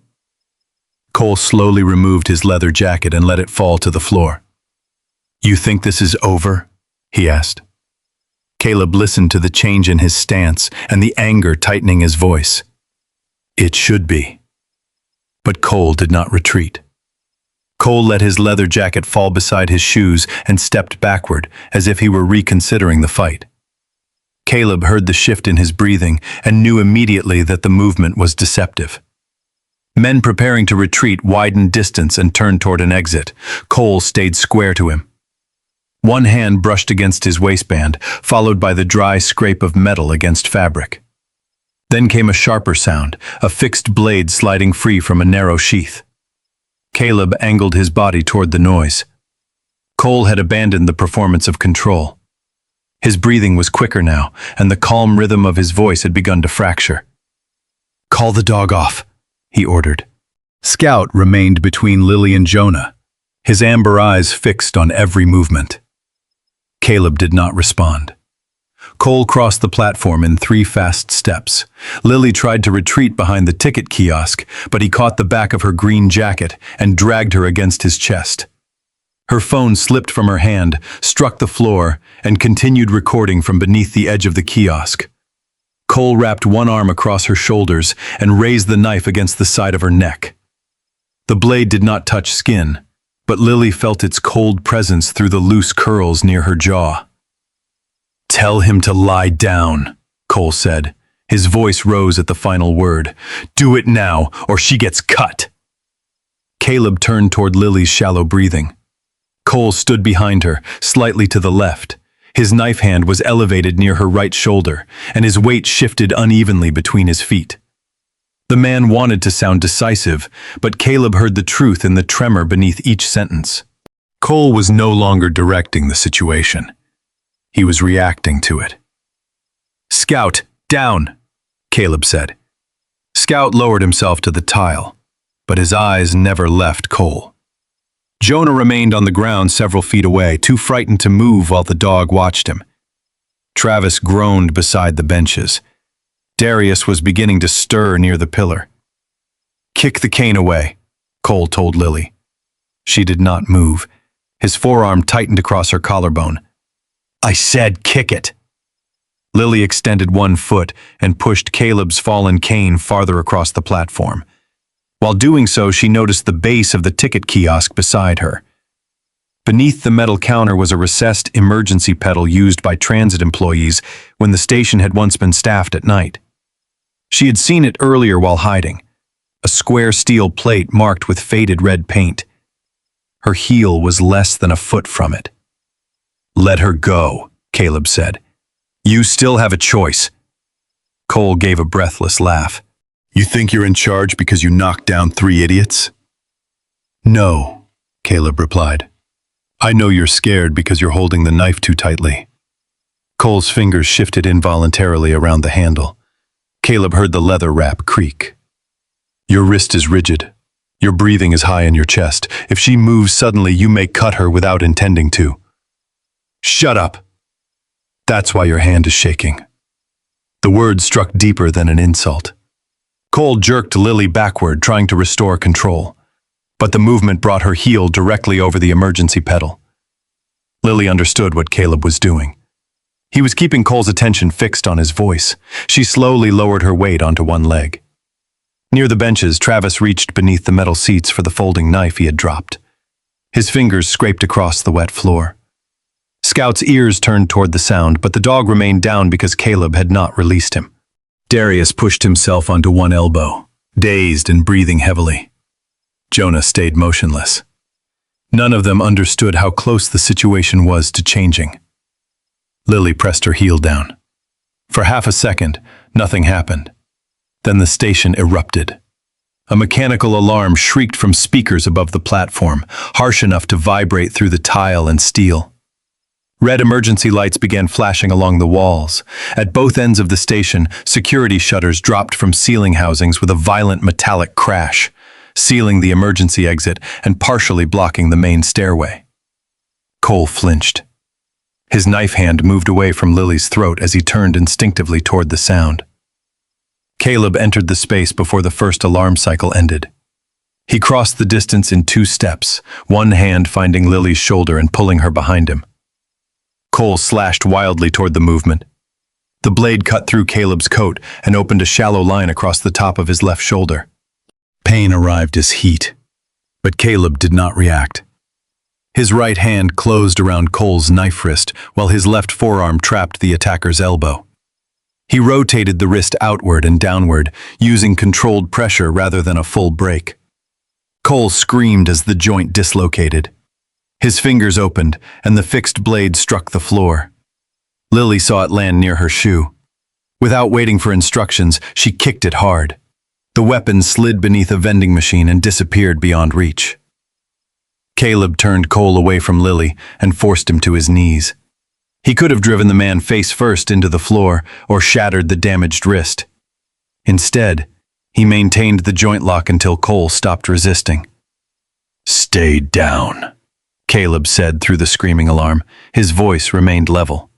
Cole slowly removed his leather jacket and let it fall to the floor. You think this is over? He asked. Caleb listened to the change in his stance and the anger tightening his voice. It should be. But Cole did not retreat. Cole let his leather jacket fall beside his shoes and stepped backward, as if he were reconsidering the fight. Caleb heard the shift in his breathing and knew immediately that the movement was deceptive. Men preparing to retreat widened distance and turned toward an exit. Cole stayed square to him. One hand brushed against his waistband, followed by the dry scrape of metal against fabric. Then came a sharper sound, a fixed blade sliding free from a narrow sheath. Caleb angled his body toward the noise. Cole had abandoned the performance of control. His breathing was quicker now, and the calm rhythm of his voice had begun to fracture. Call the dog off, he ordered. Scout remained between Lily and Jonah, his amber eyes fixed on every movement. Caleb did not respond. Cole crossed the platform in 3 fast steps. Lily tried to retreat behind the ticket kiosk, but he caught the back of her green jacket and dragged her against his chest. Her phone slipped from her hand, struck the floor, and continued recording from beneath the edge of the kiosk. Cole wrapped one arm across her shoulders and raised the knife against the side of her neck. The blade did not touch skin, but Lily felt its cold presence through the loose curls near her jaw. Tell him to lie down, Cole said. His voice rose at the final word. Do it now, or she gets cut. Caleb turned toward Lily's shallow breathing. Cole stood behind her, slightly to the left. His knife hand was elevated near her right shoulder, and his weight shifted unevenly between his feet. The man wanted to sound decisive, but Caleb heard the truth in the tremor beneath each sentence. Cole was no longer directing the situation. He was reacting to it. Scout, down, Caleb said. Scout lowered himself to the tile, but his eyes never left Cole. Jonah remained on the ground several feet away, too frightened to move while the dog watched him. Travis groaned beside the benches. Darius was beginning to stir near the pillar. Kick the cane away, Cole told Lily. She did not move. His forearm tightened across her collarbone. "I said kick it!" Lily extended one foot and pushed Caleb's fallen cane farther across the platform. While doing so, she noticed the base of the ticket kiosk beside her. Beneath the metal counter was a recessed emergency pedal used by transit employees when the station had once been staffed at night. She had seen it earlier while hiding, a square steel plate marked with faded red paint. Her heel was less than a foot from it. "Let her go," Caleb said. "You still have a choice." Cole gave a breathless laugh. "You think you're in charge because you knocked down 3 idiots?" "No," Caleb replied. "I know you're scared because you're holding the knife too tightly." Cole's fingers shifted involuntarily around the handle. Caleb heard the leather wrap creak. "Your wrist is rigid. Your breathing is high in your chest. If she moves suddenly, you may cut her without intending to." "Shut up! That's why your hand is shaking." The word struck deeper than an insult. Cole jerked Lily backward, trying to restore control, but the movement brought her heel directly over the emergency pedal. Lily understood what Caleb was doing. He was keeping Cole's attention fixed on his voice. She slowly lowered her weight onto one leg. Near the benches, Travis reached beneath the metal seats for the folding knife he had dropped. His fingers scraped across the wet floor. Scout's ears turned toward the sound, but the dog remained down because Caleb had not released him. Darius pushed himself onto one elbow, dazed and breathing heavily. Jonah stayed motionless. None of them understood how close the situation was to changing. Lily pressed her heel down. For half a second, nothing happened. Then the station erupted. A mechanical alarm shrieked from speakers above the platform, harsh enough to vibrate through the tile and steel. Red emergency lights began flashing along the walls. At both ends of the station, security shutters dropped from ceiling housings with a violent metallic crash, sealing the emergency exit and partially blocking the main stairway. Cole flinched. His knife hand moved away from Lily's throat as he turned instinctively toward the sound. Caleb entered the space before the first alarm cycle ended. He crossed the distance in 2 steps, one hand finding Lily's shoulder and pulling her behind him. Cole slashed wildly toward the movement. The blade cut through Caleb's coat and opened a shallow line across the top of his left shoulder. Pain arrived as heat, but Caleb did not react. His right hand closed around Cole's knife wrist while his left forearm trapped the attacker's elbow. He rotated the wrist outward and downward, using controlled pressure rather than a full break. Cole screamed as the joint dislocated. His fingers opened, and the fixed blade struck the floor. Lily saw it land near her shoe. Without waiting for instructions, she kicked it hard. The weapon slid beneath a vending machine and disappeared beyond reach. Caleb turned Cole away from Lily and forced him to his knees. He could have driven the man face first into the floor or shattered the damaged wrist. Instead, he maintained the joint lock until Cole stopped resisting. "Stay down," Caleb said through the screaming alarm. His voice remained level.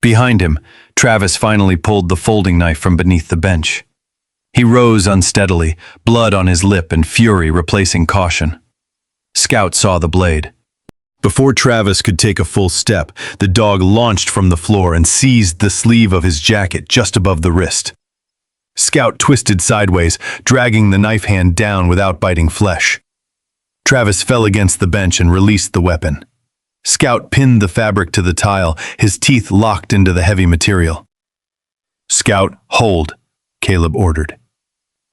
Behind him, Travis finally pulled the folding knife from beneath the bench. He rose unsteadily, blood on his lip and fury replacing caution. Scout saw the blade. Before Travis could take a full step, the dog launched from the floor and seized the sleeve of his jacket just above the wrist. Scout twisted sideways, dragging the knife hand down without biting flesh. Travis fell against the bench and released the weapon. Scout pinned the fabric to the tile, his teeth locked into the heavy material. "Scout, hold," Caleb ordered.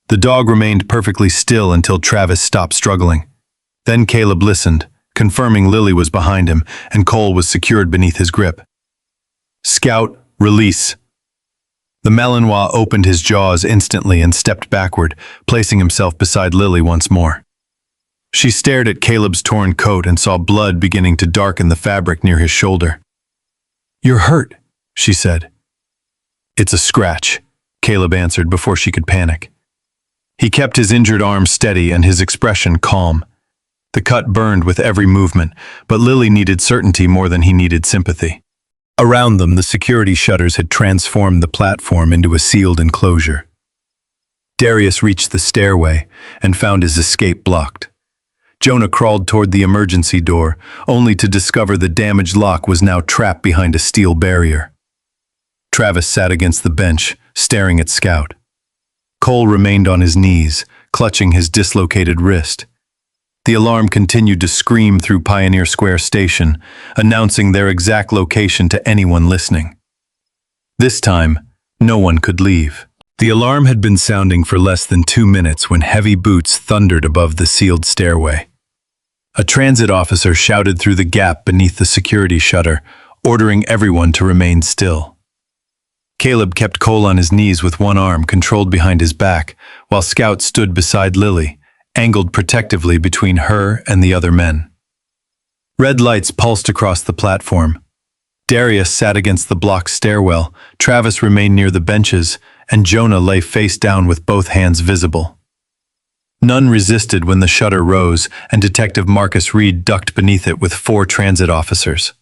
The dog remained perfectly still until Travis stopped struggling. Then Caleb listened, confirming Lily was behind him and Cole was secured beneath his grip. "Scout, release." The Malinois opened his jaws instantly and stepped backward, placing himself beside Lily once more. She stared at Caleb's torn coat and saw blood beginning to darken the fabric near his shoulder. "You're hurt," she said. "It's a scratch," Caleb answered before she could panic. He kept his injured arm steady and his expression calm. The cut burned with every movement, but Lily needed certainty more than he needed sympathy. Around them, the security shutters had transformed the platform into a sealed enclosure. Darius reached the stairway and found his escape blocked. Jonah crawled toward the emergency door, only to discover the damaged lock was now trapped behind a steel barrier. Travis sat against the bench, staring at Scout. Cole remained on his knees, clutching his dislocated wrist. The alarm continued to scream through Pioneer Square Station, announcing their exact location to anyone listening. This time, no one could leave. The alarm had been sounding for less than 2 minutes when heavy boots thundered above the sealed stairway. A transit officer shouted through the gap beneath the security shutter, ordering everyone to remain still. Caleb kept Cole on his knees with one arm controlled behind his back, while Scout stood beside Lily, angled protectively between her and the other men. Red lights pulsed across the platform. Darius sat against the block stairwell, Travis remained near the benches, and Jonah lay face down with both hands visible. None resisted when the shutter rose, and Detective Marcus Reed ducked beneath it with 4 transit officers.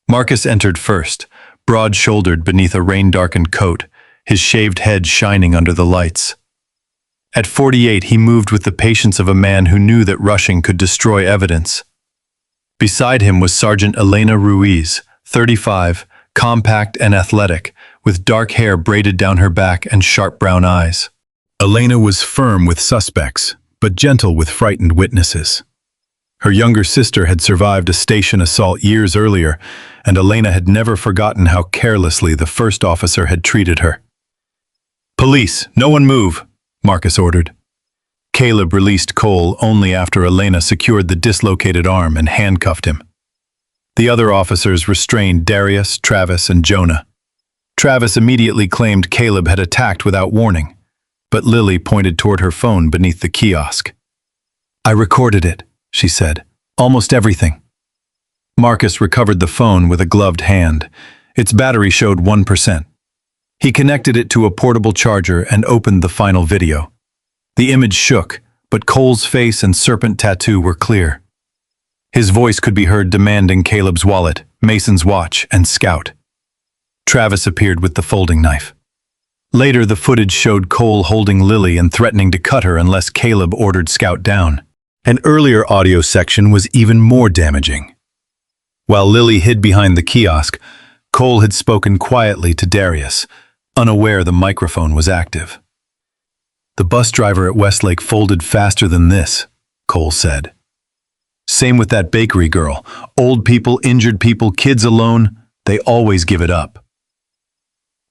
Marcus entered first, broad-shouldered beneath a rain-darkened coat, his shaved head shining under the lights. At 48, he moved with the patience of a man who knew that rushing could destroy evidence. Beside him was Sergeant Elena Ruiz, 35, compact and athletic, with dark hair braided down her back and sharp brown eyes. Elena was firm with suspects, but gentle with frightened witnesses. Her younger sister had survived a station assault years earlier, and Elena had never forgotten how carelessly the first officer had treated her. "Police, no one move," Marcus ordered. Caleb released Cole only after Elena secured the dislocated arm and handcuffed him. The other officers restrained Darius, Travis, and Jonah. Travis immediately claimed Caleb had attacked without warning, but Lily pointed toward her phone beneath the kiosk. "I recorded it," she said. "Almost everything." Marcus recovered the phone with a gloved hand. Its battery showed 1%. He connected it to a portable charger and opened the final video. The image shook, but Cole's face and serpent tattoo were clear. His voice could be heard demanding Caleb's wallet, Mason's watch, and Scout. Travis appeared with the folding knife. Later, the footage showed Cole holding Lily and threatening to cut her unless Caleb ordered Scout down. An earlier audio section was even more damaging. While Lily hid behind the kiosk, Cole had spoken quietly to Darius, unaware the microphone was active. "The bus driver at Westlake folded faster than this," Cole said. "Same with that bakery girl. Old people, injured people, kids alone, they always give it up."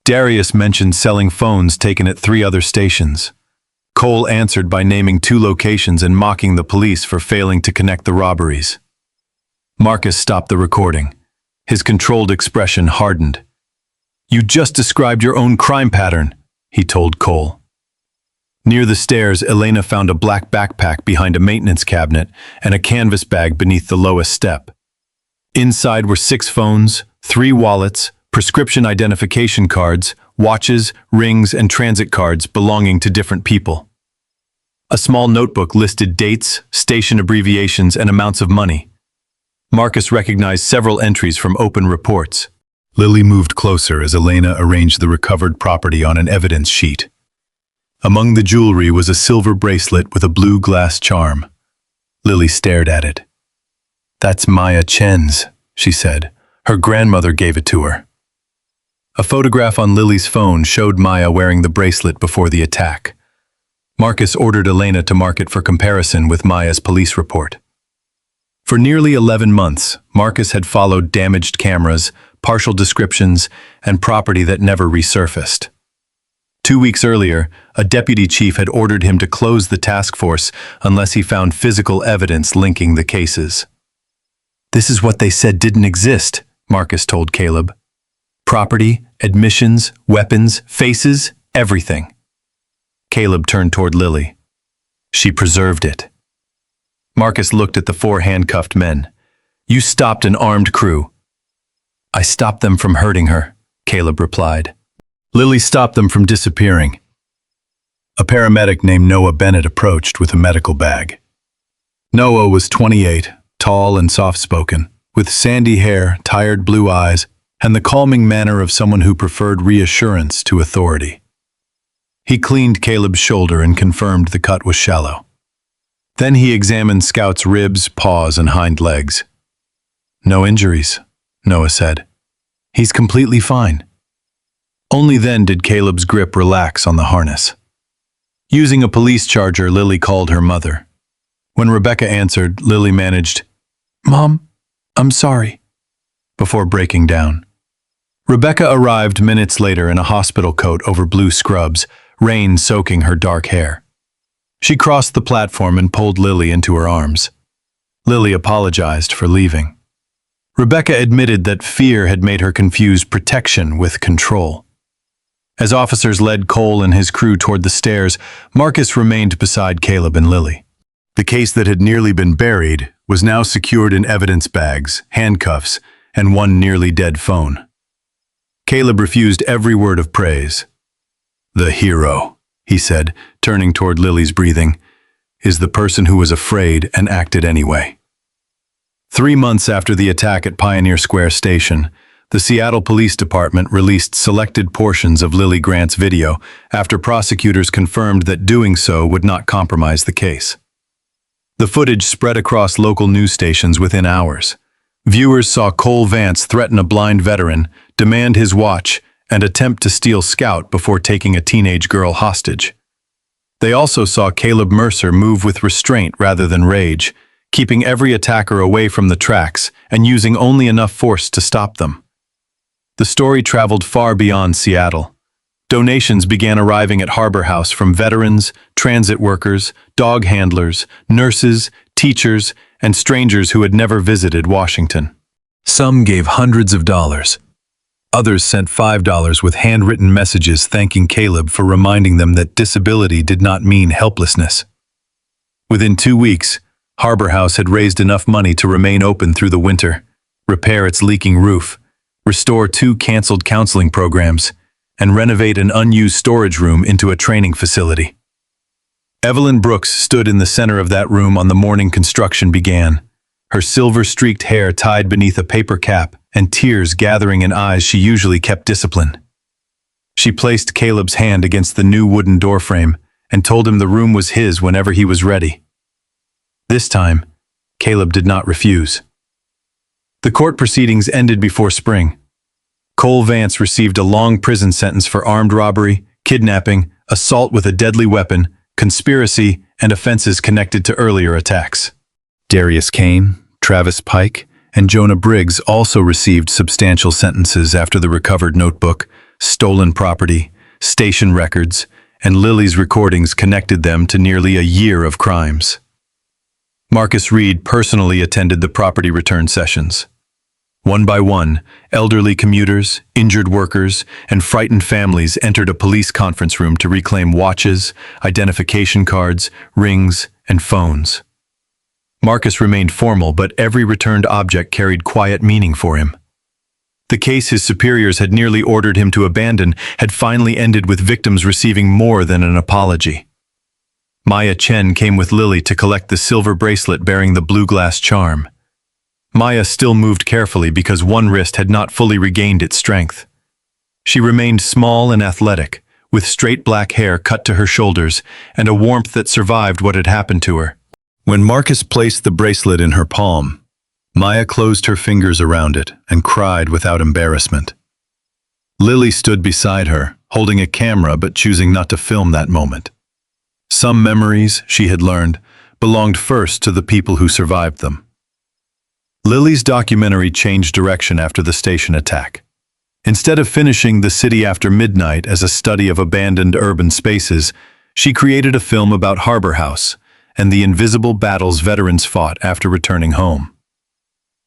Darius mentioned selling phones taken at 3 other stations. Cole answered by naming 2 locations and mocking the police for failing to connect the robberies. Marcus stopped the recording. His controlled expression hardened. "You just described your own crime pattern," he told Cole. Near the stairs, Elena found a black backpack behind a maintenance cabinet and a canvas bag beneath the lowest step. Inside were 6 phones, 3 wallets, prescription identification cards, watches, rings, and transit cards belonging to different people. A small notebook listed dates, station abbreviations, and amounts of money. Marcus recognized several entries from open reports. Lily moved closer as Elena arranged the recovered property on an evidence sheet. Among the jewelry was a silver bracelet with a blue glass charm. Lily stared at it. "That's Maya Chen's," she said. "Her grandmother gave it to her." A photograph on Lily's phone showed Maya wearing the bracelet before the attack. Marcus ordered Elena to mark it for comparison with Maya's police report. For nearly 11 months, Marcus had followed damaged cameras, partial descriptions, and property that never resurfaced. 2 weeks earlier, a deputy chief had ordered him to close the task force unless he found physical evidence linking the cases. "This is what they said didn't exist," Marcus told Caleb. "Property, admissions, weapons, faces, everything." Caleb turned toward Lily. "She preserved it." Marcus looked at the 4 handcuffed men. "You stopped an armed crew." "I stopped them from hurting her," Caleb replied. "Lily stopped them from disappearing." A paramedic named Noah Bennett approached with a medical bag. Noah was 28, tall and soft-spoken, with sandy hair, tired blue eyes, and the calming manner of someone who preferred reassurance to authority. He cleaned Caleb's shoulder and confirmed the cut was shallow. Then he examined Scout's ribs, paws, and hind legs. "No injuries," Noah said. "He's completely fine." Only then did Caleb's grip relax on the harness. Using a police charger, Lily called her mother. When Rebecca answered, Lily managed, "Mom, I'm sorry," before breaking down. Rebecca arrived minutes later in a hospital coat over blue scrubs, rain soaking her dark hair. She crossed the platform and pulled Lily into her arms. Lily apologized for leaving. Rebecca admitted that fear had made her confuse protection with control. As officers led Cole and his crew toward the stairs, Marcus remained beside Caleb and Lily. The case that had nearly been buried was now secured in evidence bags, handcuffs, and one nearly dead phone. Caleb refused every word of praise. "The hero," he said, turning toward Lily's breathing, "is the person who was afraid and acted anyway." 3 months after the attack at Pioneer Square Station, the Seattle Police Department released selected portions of Lily Grant's video after prosecutors confirmed that doing so would not compromise the case. The footage spread across local news stations within hours. Viewers saw Cole Vance threaten a blind veteran, demand his watch, and attempt to steal Scout before taking a teenage girl hostage. They also saw Caleb Mercer move with restraint rather than rage, keeping every attacker away from the tracks and using only enough force to stop them. The story traveled far beyond Seattle. Donations began arriving at Harbor House from veterans, transit workers, dog handlers, nurses, teachers, and strangers who had never visited Washington. Some gave hundreds of dollars. Others sent $5 with handwritten messages thanking Caleb for reminding them that disability did not mean helplessness. Within 2 weeks, Harbor House had raised enough money to remain open through the winter, repair its leaking roof, restore 2 canceled counseling programs, and renovate an unused storage room into a training facility. Evelyn Brooks stood in the center of that room on the morning construction began, her silver-streaked hair tied beneath a paper cap and tears gathering in eyes she usually kept disciplined. She placed Caleb's hand against the new wooden doorframe and told him the room was his whenever he was ready. This time, Caleb did not refuse. The court proceedings ended before spring. Cole Vance received a long prison sentence for armed robbery, kidnapping, assault with a deadly weapon, conspiracy, and offenses connected to earlier attacks. Darius Kane, Travis Pike, and Jonah Briggs also received substantial sentences after the recovered notebook, stolen property, station records, and Lily's recordings connected them to nearly a year of crimes. Marcus Reed personally attended the property return sessions. One by one, elderly commuters, injured workers, and frightened families entered a police conference room to reclaim watches, identification cards, rings, and phones. Marcus remained formal, but every returned object carried quiet meaning for him. The case his superiors had nearly ordered him to abandon had finally ended with victims receiving more than an apology. Maya Chen came with Lily to collect the silver bracelet bearing the blue glass charm. Maya still moved carefully because one wrist had not fully regained its strength. She remained small and athletic, with straight black hair cut to her shoulders and a warmth that survived what had happened to her. When Marcus placed the bracelet in her palm, Maya closed her fingers around it and cried without embarrassment. Lily stood beside her, holding a camera but choosing not to film that moment. Some memories, she had learned, belonged first to the people who survived them. Lily's documentary changed direction after the station attack. Instead of finishing The City After Midnight as a study of abandoned urban spaces, she created a film about Harbor House and the invisible battles veterans fought after returning home.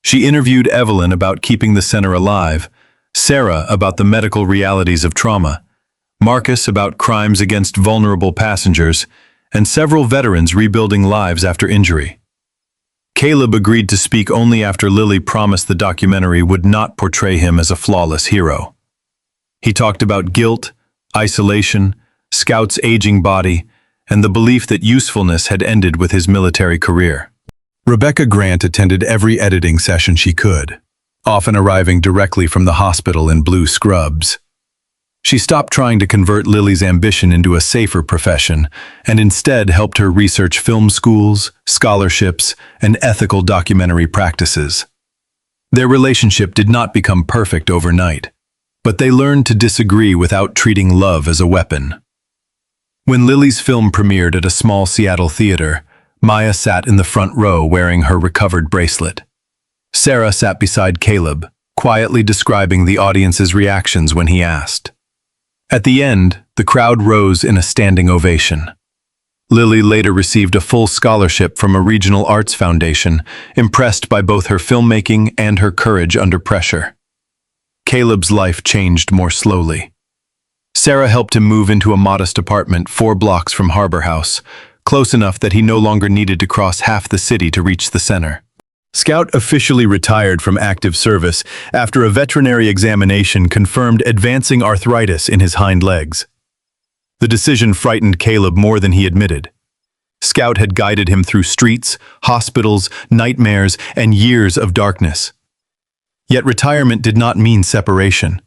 She interviewed Evelyn about keeping the center alive, Sarah about the medical realities of trauma, Marcus about crimes against vulnerable passengers, and several veterans rebuilding lives after injury. Caleb agreed to speak only after Lily promised the documentary would not portray him as a flawless hero. He talked about guilt, isolation, Scout's aging body, and the belief that usefulness had ended with his military career. Rebecca Grant attended every editing session she could, often arriving directly from the hospital in blue scrubs. She stopped trying to convert Lily's ambition into a safer profession and instead helped her research film schools, scholarships, and ethical documentary practices. Their relationship did not become perfect overnight, but they learned to disagree without treating love as a weapon. When Lily's film premiered at a small Seattle theater, Maya sat in the front row wearing her recovered bracelet. Sarah sat beside Caleb, quietly describing the audience's reactions when he asked. At the end, the crowd rose in a standing ovation. Lily later received a full scholarship from a regional arts foundation, impressed by both her filmmaking and her courage under pressure. Caleb's life changed more slowly. Sarah helped him move into a modest apartment 4 blocks from Harbor House, close enough that he no longer needed to cross half the city to reach the center. Scout officially retired from active service after a veterinary examination confirmed advancing arthritis in his hind legs. The decision frightened Caleb more than he admitted. Scout had guided him through streets, hospitals, nightmares, and years of darkness. Yet retirement did not mean separation.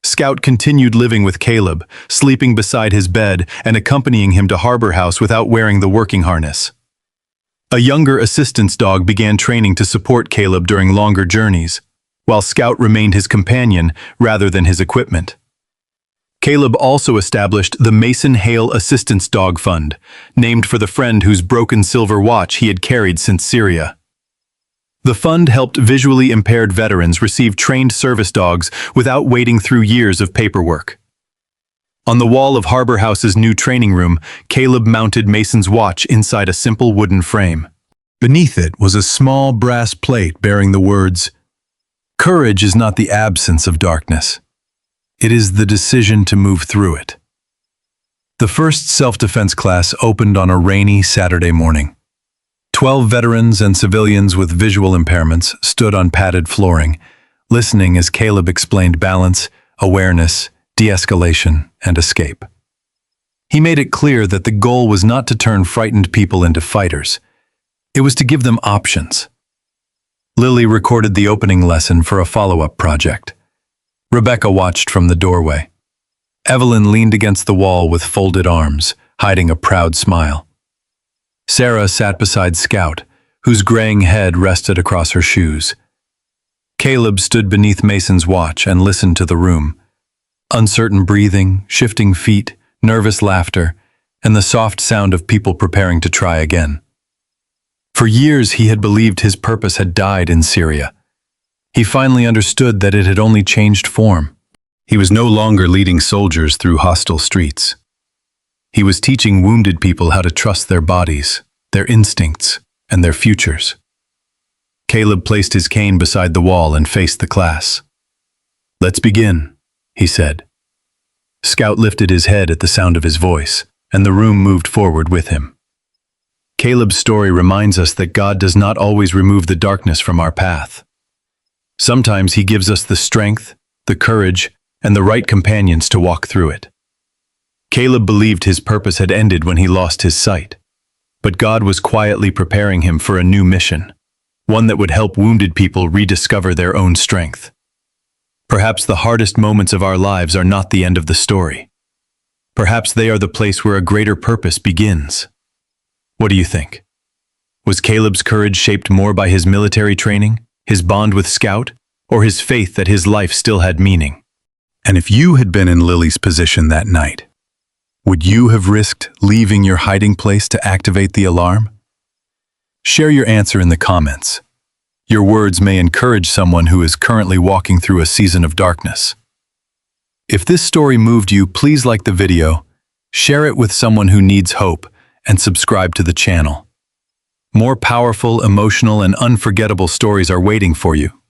Scout continued living with Caleb, sleeping beside his bed and accompanying him to Harbor House without wearing the working harness. A younger assistance dog began training to support Caleb during longer journeys, while Scout remained his companion rather than his equipment. Caleb also established the Mason Hale Assistance Dog Fund, named for the friend whose broken silver watch he had carried since Syria. The fund helped visually impaired veterans receive trained service dogs without wading through years of paperwork. On the wall of Harbor House's new training room, Caleb mounted Mason's watch inside a simple wooden frame. Beneath it was a small brass plate bearing the words, "Courage is not the absence of darkness. It is the decision to move through it." The first self-defense class opened on a rainy Saturday morning. 12 veterans and civilians with visual impairments stood on padded flooring, listening as Caleb explained balance, awareness, de-escalation, and escape. He made it clear that the goal was not to turn frightened people into fighters. It was to give them options. Lily recorded the opening lesson for a follow-up project. Rebecca watched from the doorway. Evelyn leaned against the wall with folded arms, hiding a proud smile. Sarah sat beside Scout, whose graying head rested across her shoes. Caleb stood beneath Mason's watch and listened to the room. Uncertain breathing, shifting feet, nervous laughter, and the soft sound of people preparing to try again. For years he had believed his purpose had died in Syria. He finally understood that it had only changed form. He was no longer leading soldiers through hostile streets. He was teaching wounded people how to trust their bodies, their instincts, and their futures. Caleb placed his cane beside the wall and faced the class. "Let's begin," he said. Scout lifted his head at the sound of his voice, and the room moved forward with him. Caleb's story reminds us that God does not always remove the darkness from our path. Sometimes he gives us the strength, the courage, and the right companions to walk through it. Caleb believed his purpose had ended when he lost his sight, but God was quietly preparing him for a new mission, one that would help wounded people rediscover their own strength. Perhaps the hardest moments of our lives are not the end of the story. Perhaps they are the place where a greater purpose begins. What do you think? Was Caleb's courage shaped more by his military training, his bond with Scout, or his faith that his life still had meaning? And if you had been in Lily's position that night, would you have risked leaving your hiding place to activate the alarm? Share your answer in the comments. Your words may encourage someone who is currently walking through a season of darkness. If this story moved you, please like the video, share it with someone who needs hope, and subscribe to the channel. More powerful, emotional, and unforgettable stories are waiting for you.